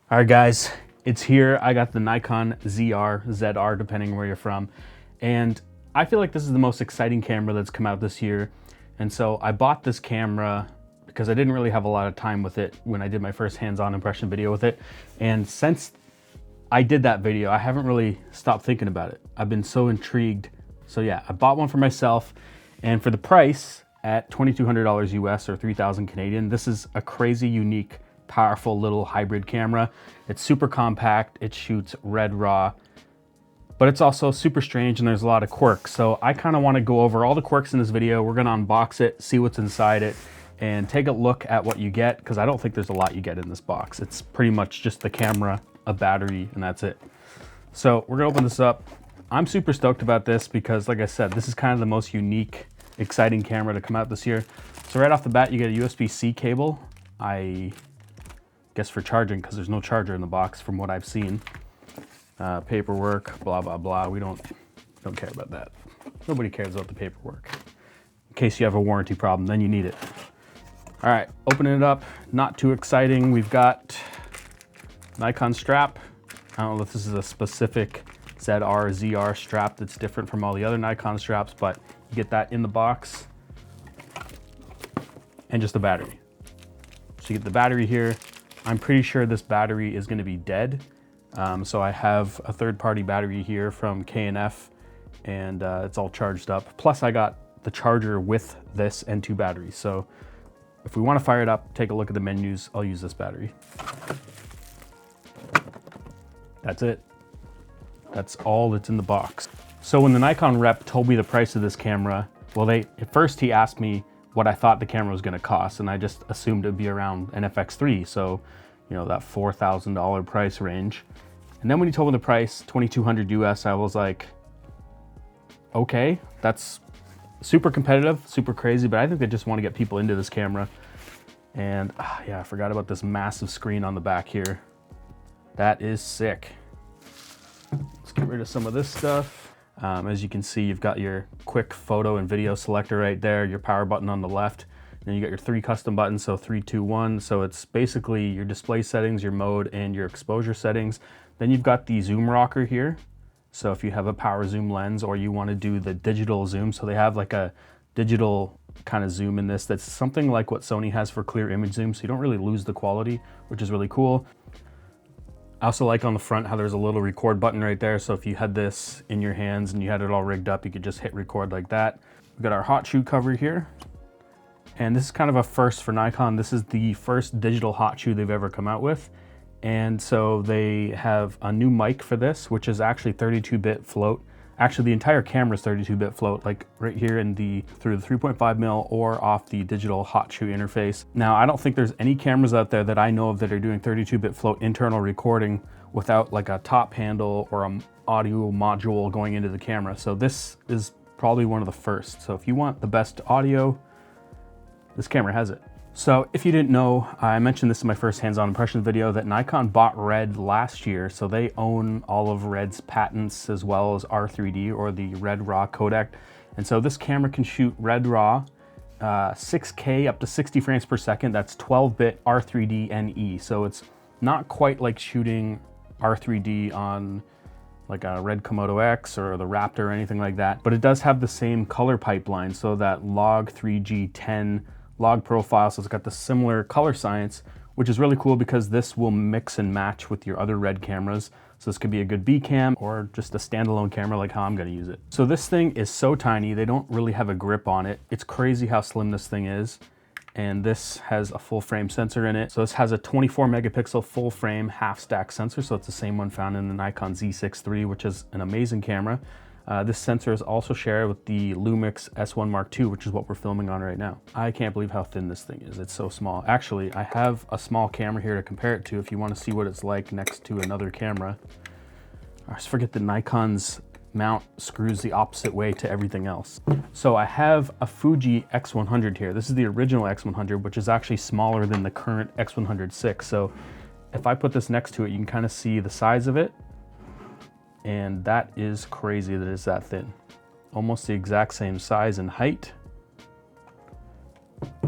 All right, guys, it's here. I got the Nikon ZR, depending where you're from. And I feel like this is the most exciting camera that's come out this year. And so I bought this camera because I didn't really have a lot of time with it when I did my first hands-on impression video with it. And since I did that video, I haven't really stopped thinking about it. I've been so intrigued. So yeah, I bought one for myself, and for the price at $2,200 US or 3,000 Canadian, this is a crazy unique, powerful little hybrid camera. It's super compact, it shoots red raw, but it's also super strange and there's a lot of quirks. So I kind of want to go over all the quirks in this video. We're going to unbox it, see what's inside it, and take a look at what you get, because I don't think there's a lot you get in this box. It's pretty much just the camera, a battery, and that's it. So we're gonna open this up. I'm super stoked about this because, like I said, this is kind of the most unique, exciting camera to come out this year. So right off the bat, you get a USB-C cable. I guess for charging, because there's no charger in the box from what I've seen. Paperwork, blah, blah, blah. We don't care about that. Nobody cares about the paperwork. In case you have a warranty problem, then you need it. All right, opening it up, not too exciting. We've got Nikon strap. I don't know if this is a specific ZR strap that's different from all the other Nikon straps, but you get that in the box. And just the battery. So you get the battery here. I'm pretty sure this battery is gonna be dead. So I have a third-party battery here from K&F, and it's all charged up. Plus I got the charger with this and two batteries. So if we wanna fire it up, take a look at the menus, I'll use this battery. That's it. That's all that's in the box. So when the Nikon rep told me the price of this camera, well, at first he asked me what I thought the camera was gonna cost, and I just assumed it'd be around an FX3, so, you know, that $4,000 price range. And then when he told me the price, 2,200 US, I was like, okay, that's super competitive, super crazy, but I think they just want to get people into this camera. And yeah, I forgot about this massive screen on the back here. That is sick. Let's get rid of some of this stuff. As you can see, you've got your quick photo and video selector right there, your power button on the left, and then you got your 3 custom buttons, so 3, 2, 1. So it's basically your display settings, your mode, and your exposure settings. Then you've got the zoom rocker here. So if you have a power zoom lens or you want to do the digital zoom, so they have like a digital kind of zoom in this that's something like what Sony has for clear image zoom, so you don't really lose the quality, which is really cool. I also like on the front how there's a little record button right there, so if you had this in your hands and you had it all rigged up, you could just hit record like that. We've got our hot shoe cover here, and this is kind of a first for Nikon. This is the first digital hot shoe they've ever come out with, and so they have a new mic for this, which is actually 32-bit float. Actually, the entire camera is 32-bit float, like right here in through the 3.5mm or off the digital hot shoe interface. Now, I don't think there's any cameras out there that I know of that are doing 32-bit float internal recording without like a top handle or an audio module going into the camera. So this is probably one of the first. So if you want the best audio, this camera has it. So if you didn't know, I mentioned this in my first hands-on impression video, that Nikon bought Red last year, so they own all of Red's patents as well as R3D, or the Red RAW codec. And so this camera can shoot Red RAW 6K up to 60 frames per second. That's 12-bit R3D NE. So it's not quite like shooting R3D on like a Red Komodo X or the Raptor or anything like that, but it does have the same color pipeline, so that log 3G10 log profile, so it's got the similar color science, which is really cool because this will mix and match with your other Red cameras. So this could be a good B cam or just a standalone camera like how I'm gonna use it. So this thing is so tiny, they don't really have a grip on it. It's crazy how slim this thing is. And this has a full frame sensor in it. So this has a 24 megapixel full frame half stack sensor. So it's the same one found in the Nikon Z6 III, which is an amazing camera. This sensor is also shared with the Lumix S1 Mark II, which is what we're filming on right now. I can't believe how thin this thing is. It's so small. Actually, I have a small camera here to compare it to if you want to see what it's like next to another camera. I just forget the Nikon's mount screws the opposite way to everything else. So I have a Fuji X100 here. This is the original X100, which is actually smaller than the current X100 VI. So if I put this next to it, you can kind of see the size of it. And that is crazy that it's that thin. Almost the exact same size and height.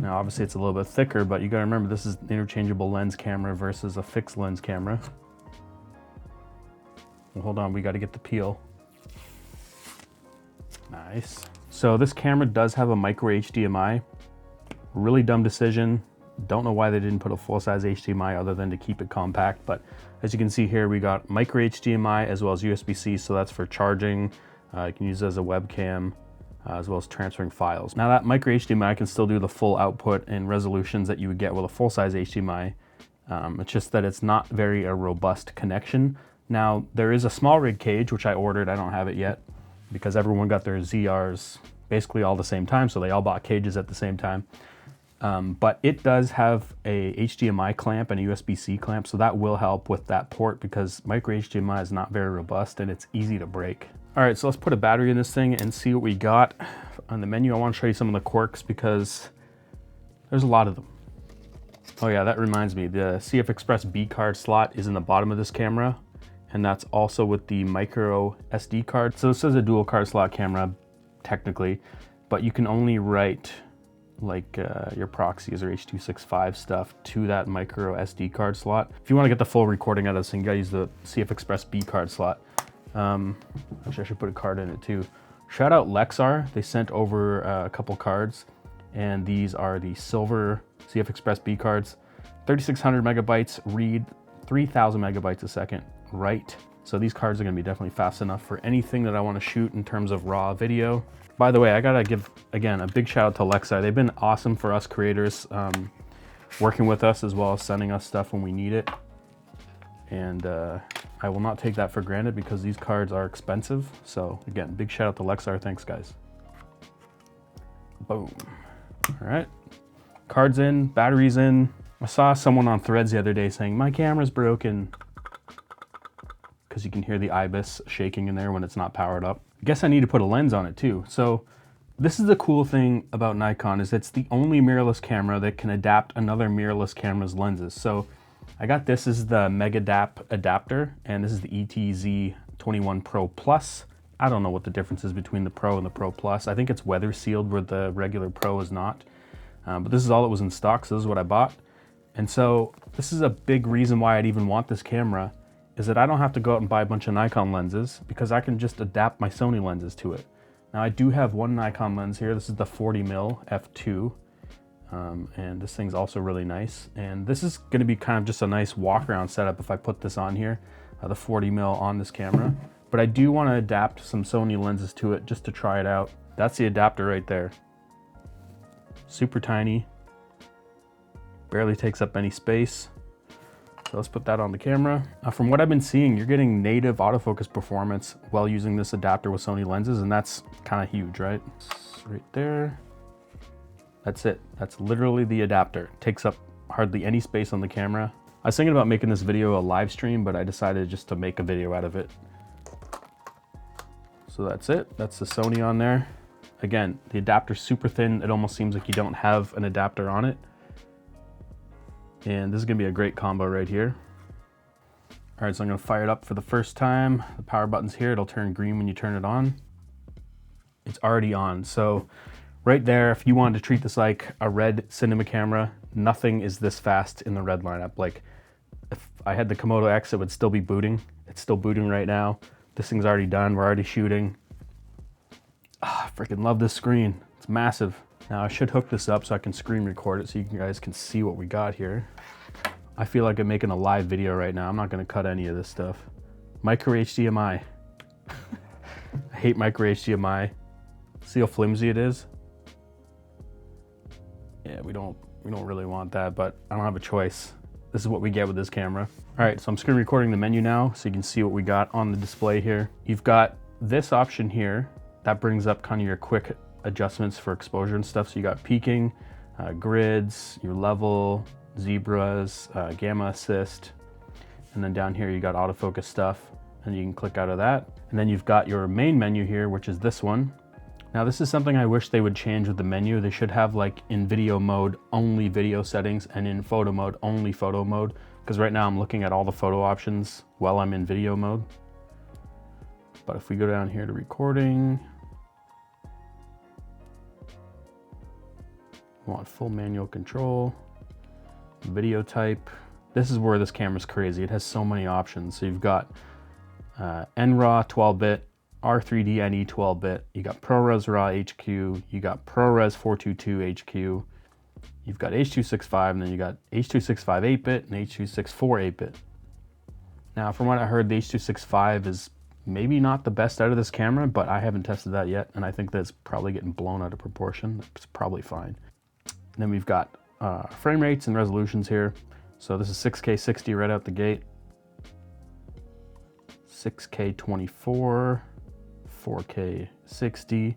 Now obviously it's a little bit thicker, but you gotta remember this is an interchangeable lens camera versus a fixed lens camera. Well, hold on, we gotta get the peel. Nice. So this camera does have a micro HDMI. Really dumb decision. Don't know why they didn't put a full-size HDMI other than to keep it compact, but as you can see here, we got micro HDMI as well as USB-C, so that's for charging. You can use it as a webcam, as well as transferring files. Now that micro HDMI can still do the full output and resolutions that you would get with a full-size HDMI. It's just that it's not very a robust connection. Now there is a small rig cage, which I ordered, I don't have it yet, because everyone got their ZRs basically all the same time, so they all bought cages at the same time. But it does have a HDMI clamp and a USB-C clamp, so that will help with that port because micro HDMI is not very robust and it's easy to break. All right, so let's put a battery in this thing and see what we got. On the menu, I want to show you some of the Quirks because there's a lot of them. Oh yeah, that reminds me, the CF Express B card slot is in the bottom of this camera, and that's also with the micro SD card. So this is a dual card slot camera, technically, but you can only write like your proxies or H.265 stuff to that micro SD card slot. If you want to get the full recording out of this thing, you gotta use the CF Express B card slot. Actually, I should put a card in it too. Shout out Lexar, they sent over a couple cards, and these are the silver CF Express B cards. 3600 megabytes read, 3000 megabytes a second write. So these cards are gonna be definitely fast enough for anything that I want to shoot in terms of raw video. By the way, I gotta give, again, a big shout out to Lexar. They've been awesome for us creators, working with us as well as sending us stuff when we need it. And I will not take that for granted because these cards are expensive. So again, big shout out to Lexar, thanks guys. Boom. All right, cards in, batteries in. I saw someone on Threads the other day saying, my camera's broken, because you can hear the IBIS shaking in there when it's not powered up. I guess I need to put a lens on it too. So this is the cool thing about Nikon, is it's the only mirrorless camera that can adapt another mirrorless camera's lenses. So I got this is the Megadap adapter, and this is the ETZ21 Pro Plus. I don't know what the difference is between the Pro and the Pro Plus. I think it's weather sealed where the regular Pro is not. But this is all that was in stock, so this is what I bought. And so this is a big reason why I'd even want this camera, is that I don't have to go out and buy a bunch of Nikon lenses because I can just adapt my Sony lenses to it. Now I do have one Nikon lens here. This is the 40mm f2. And this thing's also really nice. And this is gonna be kind of just a nice walk around setup if I put this on here, the 40mm on this camera. But I do wanna adapt some Sony lenses to it just to try it out. That's the adapter right there. Super tiny, barely takes up any space. So let's put that on the camera. From what I've been seeing, you're getting native autofocus performance while using this adapter with Sony lenses, and that's kind of huge, right? Right there. That's it. That's literally the adapter. It takes up hardly any space on the camera. I was thinking about making this video a live stream, but I decided just to make a video out of it. So that's it. That's the Sony on there. Again, the adapter's super thin. It almost seems like you don't have an adapter on it. And this is gonna be a great combo right here. All right, so I'm gonna fire it up for the first time. The power button's here. It'll turn green when you turn it on. It's already on. So right there, if you wanted to treat this like a red cinema camera, nothing is this fast in the red lineup. Like if I had the Komodo X, it would still be booting. It's still booting right now. This thing's already done. We're already shooting. I freaking love this screen. It's massive. Now I should hook this up so I can screen record it so you guys can see what we got here. I feel like I'm making a live video right now. I'm not gonna cut any of this stuff. Micro HDMI. I hate micro HDMI. See how flimsy it is? Yeah, we don't really want that, but I don't have a choice. This is what we get with this camera. All right, so I'm screen recording the menu now so you can see what we got on the display here. You've got this option here that brings up kind of your quick adjustments for exposure and stuff. So you got peaking, grids, your level, zebras, gamma assist, and then down here you got autofocus stuff, and you can click out of that. And then you've got your main menu here, which is this one. Now this is something I wish they would change with the menu. They should have like in video mode only video settings and in photo mode only photo mode, because right now I'm looking at all the photo options while I'm in video mode. But if we go down here to recording, We want full manual control, video type. This is where this camera's crazy. It has so many options. So you've got NRAW 12-bit, R3D NE 12-bit, you got ProRes RAW HQ, you got ProRes 422 HQ, you've got H.265, and then you got H.265 8-bit and H.264 8-bit. Now, from what I heard, the H.265 is maybe not the best out of this camera, but I haven't tested that yet, and I think that's probably getting blown out of proportion. It's probably fine. And then we've got frame rates and resolutions here. So this is 6K 60 right out the gate, 6K 24, 4K 60.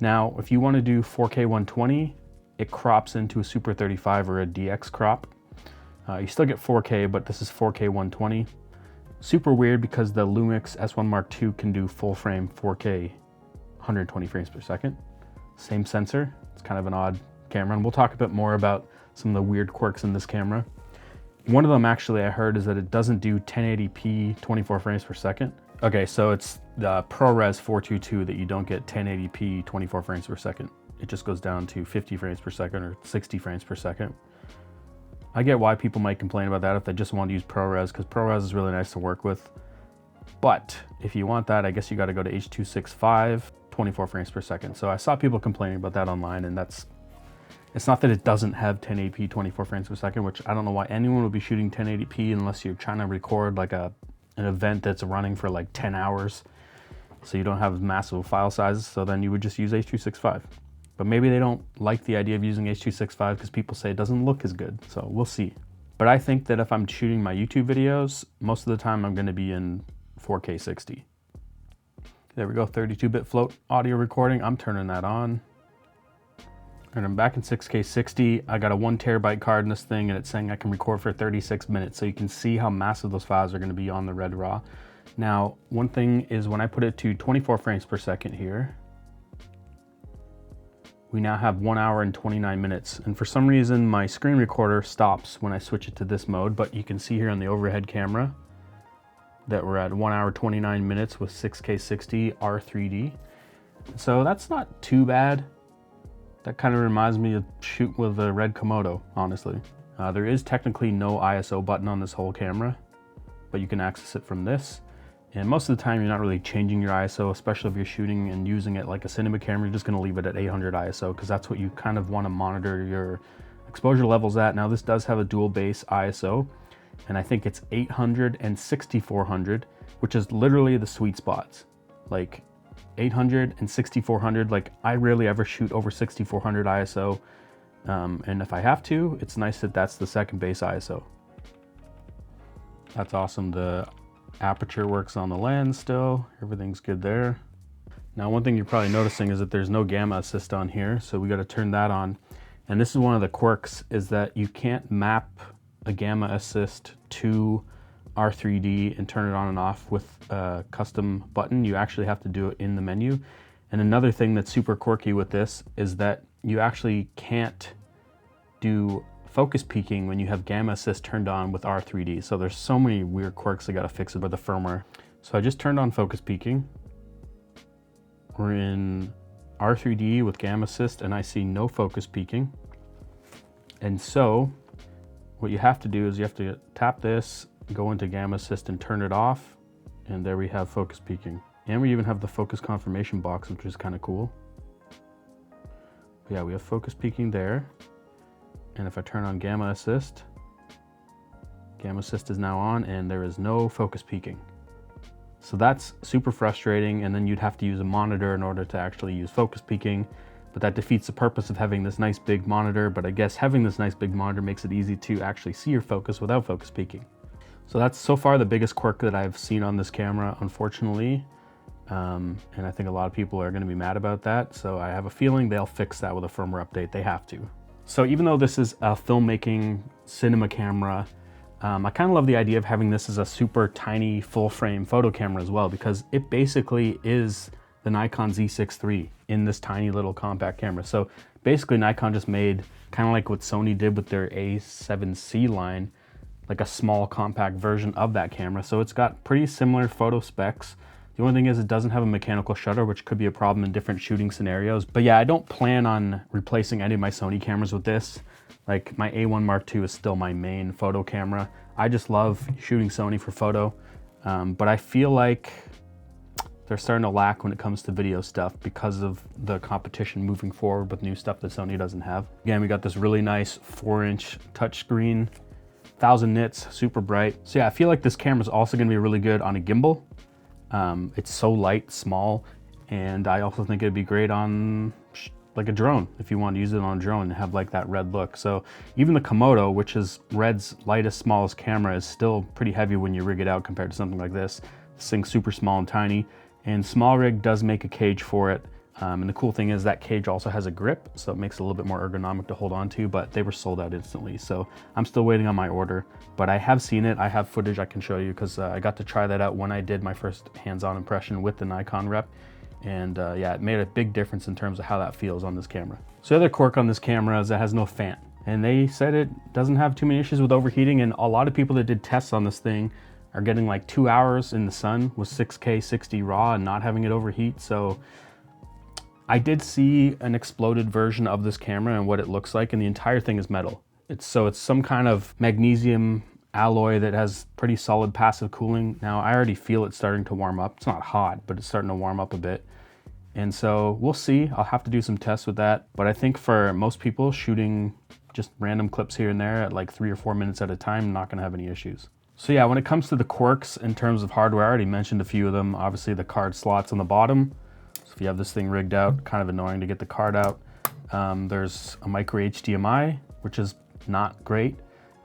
Now, if you want to do 4K 120, it crops into a Super 35 or a DX crop. You still get 4K, but this is 4K 120. Super weird because the Lumix S1 Mark II can do full frame 4K 120 frames per second. Same sensor. It's kind of an odd camera, and we'll talk a bit more about some of the weird quirks in this camera. One of them actually I heard is that it doesn't do 1080p 24 frames per second. Okay, so it's the ProRes 422 that you don't get 1080p 24 frames per second. It just goes down to 50 frames per second or 60 frames per second. I get why people might complain about that if they just want to use ProRes, because ProRes is really nice to work with. But if you want that, I guess you got to go to H.265, 24 frames per second. So I saw people complaining about that online, and it's not that it doesn't have 1080p 24 frames per second, which I don't know why anyone would be shooting 1080p unless you're trying to record like an event that's running for like 10 hours. So you don't have massive file sizes, so then you would just use H.265. But maybe they don't like the idea of using H.265 because people say it doesn't look as good, so we'll see. But I think that if I'm shooting my YouTube videos, most of the time I'm gonna be in 4K 60. There we go, 32-bit float audio recording. I'm turning that on. And I'm back in 6K 60. I got a 1 terabyte card in this thing, and it's saying I can record for 36 minutes. So you can see how massive those files are gonna be on the Red Raw. Now, one thing is when I put it to 24 frames per second here, we now have 1 hour and 29 minutes. And for some reason, my screen recorder stops when I switch it to this mode, but you can see here on the overhead camera that we're at 1 hour, 29 minutes with 6K 60 R3D. So that's not too bad. That kind of reminds me of shooting with a Red Komodo, honestly. There is technically no ISO button on this whole camera, but you can access it from this. And most of the time you're not really changing your ISO, especially if you're shooting and using it like a cinema camera. You're just gonna leave it at 800 ISO because that's what you kind of wanna monitor your exposure levels at. Now this does have a dual base ISO, and I think it's 800 and 6400, which is literally the sweet spots. Like 800 and 6400, like I rarely ever shoot over 6400 ISO. And if I have to, it's nice that that's the second base ISO. That's awesome. The aperture works on the lens still. Everything's good there. Now, one thing you're probably noticing is that there's no gamma assist on here, so we got to turn that on. And this is one of the quirks, is that you can't map a gamma assist to R3D and turn it on and off with a custom button. You actually have to do it in the menu. And another thing that's super quirky with this is that you actually can't do focus peaking when you have gamma assist turned on with R3D. So there's so many weird quirks I gotta fix about the firmware. So I just turned on focus peaking. We're in R3D with gamma assist and I see no focus peaking. And so what you have to do is you have to tap this, go into gamma assist and turn it off. And there we have focus peaking. And we even have the focus confirmation box, which is kind of cool. But yeah, we have focus peaking there. And if I turn on gamma assist is now on and there is no focus peaking. So that's super frustrating, and then you'd have to use a monitor in order to actually use focus peaking, but that defeats the purpose of having this nice big monitor. But I guess having this nice big monitor makes it easy to actually see your focus without focus peaking. So that's so far the biggest quirk that I've seen on this camera, unfortunately. And I think a lot of people are gonna be mad about that. So I have a feeling they'll fix that with a firmware update. They have to. So even though this is a filmmaking cinema camera, I kind of love the idea of having this as a super tiny full frame photo camera as well, because it basically is the Nikon Z6 III in this tiny little compact camera. So basically Nikon just made kind of like what Sony did with their A7C line, like a small compact version of that camera. So it's got pretty similar photo specs The only thing is it doesn't have a mechanical shutter, which could be a problem in different shooting scenarios. But yeah, I don't plan on replacing any of my Sony cameras with this. Like my A1 Mark II is still my main photo camera. I just love shooting Sony for photo. But I feel like they're starting to lack when it comes to video stuff because of the competition moving forward with new stuff that Sony doesn't have. Again, we got this really nice 4-inch touchscreen, 1000 nits, super bright. So yeah, I feel like this camera is also gonna be really good on a gimbal. It's so light, small, and I also think it'd be great on like a drone, if you want to use it on a drone and have like that red look. So even the Komodo, which is Red's lightest, smallest camera, is still pretty heavy when you rig it out compared to something like this. This thing's super small and tiny, and SmallRig does make a cage for it. And the cool thing is that cage also has a grip, so it makes it a little bit more ergonomic to hold on to, but they were sold out instantly. So I'm still waiting on my order, but I have seen it. I have footage I can show you because I got to try that out when I did my first hands-on impression with the Nikon rep. And yeah, it made a big difference in terms of how that feels on this camera. So the other quirk on this camera is it has no fan. And they said it doesn't have too many issues with overheating, and a lot of people that did tests on this thing are getting like 2 hours in the sun with 6K 60 RAW and not having it overheat. So I did see an exploded version of this camera and what it looks like, and the entire thing is metal. It's some kind of magnesium alloy that has pretty solid passive cooling. Now I already feel it starting to warm up. It's not hot, but it's starting to warm up a bit. And so we'll see. I'll have to do some tests with that. But I think for most people shooting just random clips here and there at like 3 or 4 minutes at a time, not gonna have any issues. So yeah, when it comes to the quirks in terms of hardware, I already mentioned a few of them. Obviously the card slots on the bottom. So if you have this thing rigged out, kind of annoying to get the card out. There's a micro HDMI, which is not great.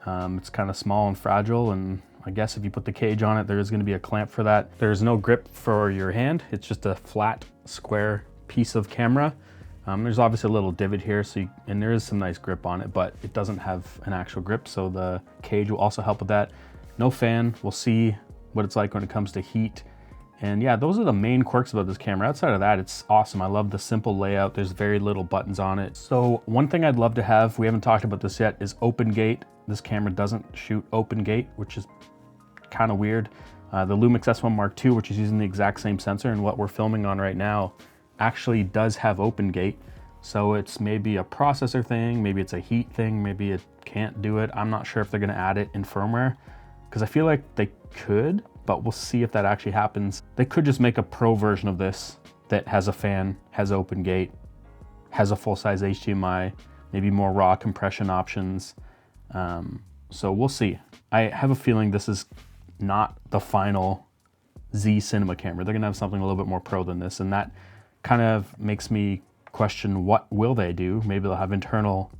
It's kind of small and fragile, and I guess if you put the cage on it, there is going to be a clamp for that. There's no grip for your hand. It's just a flat, square piece of camera. There's obviously a little divot here, and there is some nice grip on it, but it doesn't have an actual grip, so the cage will also help with that. No fan. We'll see what it's like when it comes to heat. And yeah, those are the main quirks about this camera. Outside of that, it's awesome. I love the simple layout. There's very little buttons on it. So one thing I'd love to have, we haven't talked about this yet, is open gate. This camera doesn't shoot open gate, which is kind of weird. The Lumix S1 Mark II, which is using the exact same sensor and what we're filming on right now, actually does have open gate. So it's maybe a processor thing, maybe it's a heat thing, maybe it can't do it. I'm not sure if they're gonna add it in firmware, because I feel like they could, but we'll see if that actually happens. They could just make a pro version of this that has a fan, has open gate, has a full-size HDMI, maybe more raw compression options. So we'll see. I have a feeling this is not the final Z cinema camera. They're gonna have something a little bit more pro than this, and that kind of makes me question what will they do. Maybe they'll have internal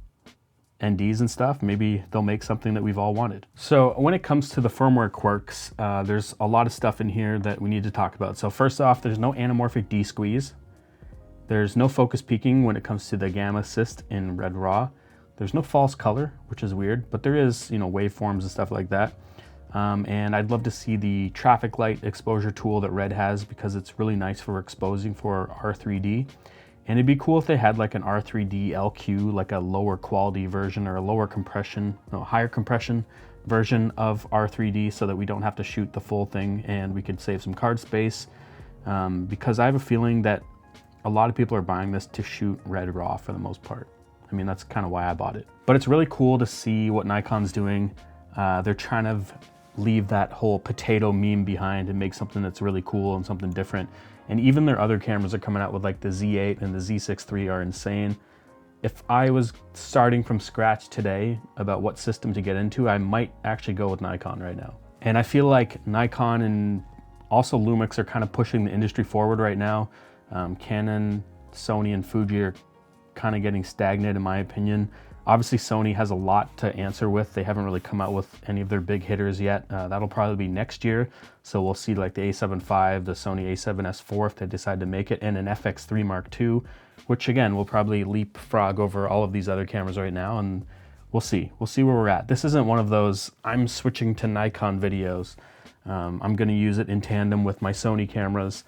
NDs and stuff. Maybe they'll make something that we've all wanted. So when it comes to the firmware quirks, there's a lot of stuff in here that we need to talk about. So first off, there's no anamorphic D-squeeze. There's no focus peaking when it comes to the gamma assist in Red RAW. There's no false color, which is weird, but there is, waveforms and stuff like that. And I'd love to see the traffic light exposure tool that Red has, because it's really nice for exposing for R3D. And it'd be cool if they had like an R3D LQ, like a lower quality version or a lower compression, higher compression version of R3D, so that we don't have to shoot the full thing and we could save some card space. Because I have a feeling that a lot of people are buying this to shoot Red RAW for the most part. I mean, that's kind of why I bought it. But it's really cool to see what Nikon's doing. They're trying to leave that whole potato meme behind and make something that's really cool and something different. And even their other cameras are coming out with, like the Z8 and the Z6 III are insane. If I was starting from scratch today about what system to get into, I might actually go with Nikon right now. And I feel like Nikon and also Lumix are kind of pushing the industry forward right now. Canon, Sony, and Fuji are kind of getting stagnant in my opinion. Obviously Sony has a lot to answer with. They haven't really come out with any of their big hitters yet. That'll probably be next year. So we'll see like the A7 IV, the Sony A7S IV if they decide to make it, and an FX3 Mark II, which again will probably leapfrog over all of these other cameras right now, and we'll see. We'll see where we're at. This isn't one of those, I'm switching to Nikon videos. I'm gonna use it in tandem with my Sony cameras.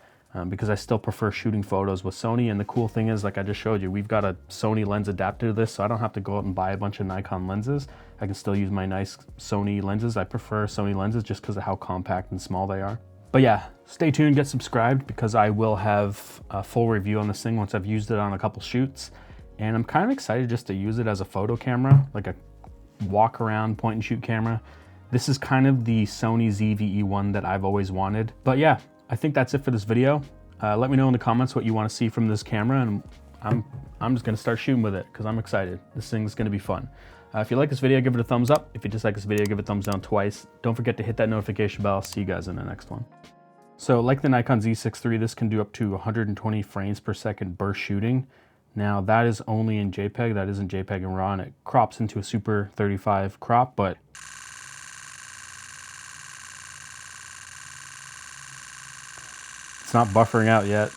Because I still prefer shooting photos with Sony. And the cool thing is, like I just showed you, we've got a Sony lens adapter to this, so I don't have to go out and buy a bunch of Nikon lenses. I can still use my nice Sony lenses. I prefer Sony lenses just because of how compact and small they are. But yeah, stay tuned, get subscribed, because I will have a full review on this thing once I've used it on a couple shoots. And I'm kind of excited just to use it as a photo camera, like a walk around point and shoot camera. This is kind of the Sony ZV-E1 that I've always wanted. But yeah, I think that's it for this video. Let me know in the comments what you want to see from this camera, and I'm just gonna start shooting with it because I'm excited. This thing's gonna be fun. If you like this video, give it a thumbs up. If you dislike this video, give it a thumbs down twice. Don't forget to hit that notification bell. I'll see you guys in the next one. So like the Nikon Z6 III, this can do up to 120 frames per second burst shooting. Now that is only in JPEG, that isn't JPEG and RAW, and it crops into a Super 35 crop, but it's not buffering out yet.